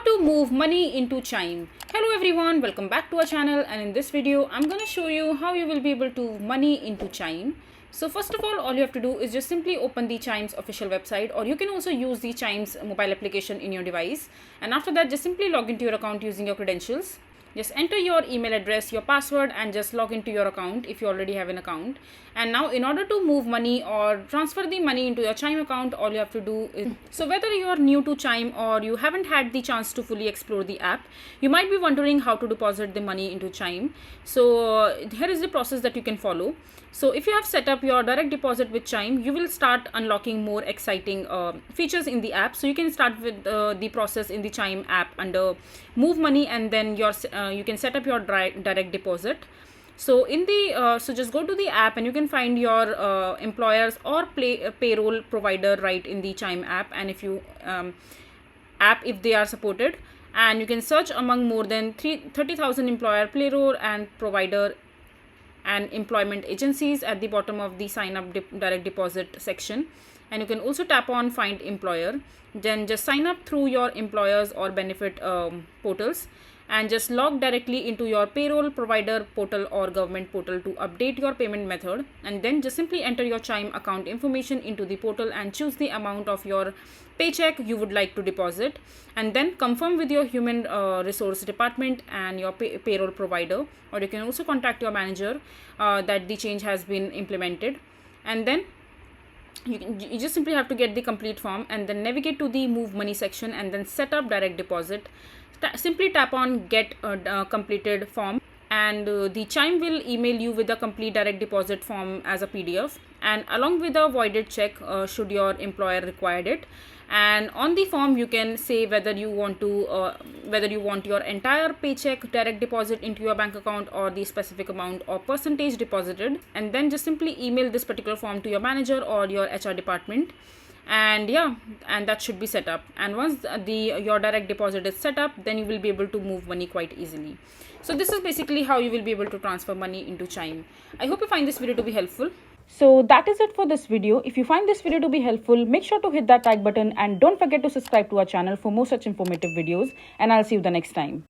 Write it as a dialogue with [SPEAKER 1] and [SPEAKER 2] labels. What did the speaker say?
[SPEAKER 1] to move money into Chime. Hello everyone, welcome back to our channel, and in this video I'm going to show you how you will be able to move money into Chime. So first of all you have to do is just simply open the Chime's official website, or you can also use the Chime's mobile application in your device, and after that just simply log into your account using your credentials. Just enter your email address, your password, and just log into your account if you already have an account. And now in order to move money or transfer the money into your Chime account, all you have to do is, so whether you are new to Chime or you haven't had the chance to fully explore the app, you might be wondering how to deposit the money into Chime. So here is the process that you can follow. So if you have set up your direct deposit with Chime, you will start unlocking more exciting features in the app. So you can start with the process in the Chime app under move money, and then you can set up your direct deposit. So in the so just go to the app and you can find your employers or payroll provider right in the Chime app, and if you app if they are supported, and you can search among more than 30,000 employer, payroll and provider and employment agencies at the bottom of the sign up direct deposit section. And you can also tap on find employer, then just sign up through your employers or benefit portals, and just log directly into your payroll provider portal or government portal to update your payment method. And then just simply enter your Chime account information into the portal and choose the amount of your paycheck you would like to deposit, and then confirm with your human resource department and your payroll provider, or you can also contact your manager that the change has been implemented. And then you just simply have to get the complete form and then navigate to the move money section and then set up direct deposit. Simply tap on get completed form, and the Chime will email you with the complete direct deposit form as a PDF, and along with a voided check should your employer required it. And on the form you can say whether you want your entire paycheck direct deposit into your bank account or the specific amount or percentage deposited, and then just simply email this particular form to your manager or your HR department. And that should be set up. And once your direct deposit is set up, then you will be able to move money quite easily. So this is basically how you will be able to transfer money into Chime. I hope you find this video to be helpful. So that is it for this video. If you find this video to be helpful, make sure to hit that like button and don't forget to subscribe to our channel for more such informative videos, and I'll see you the next time.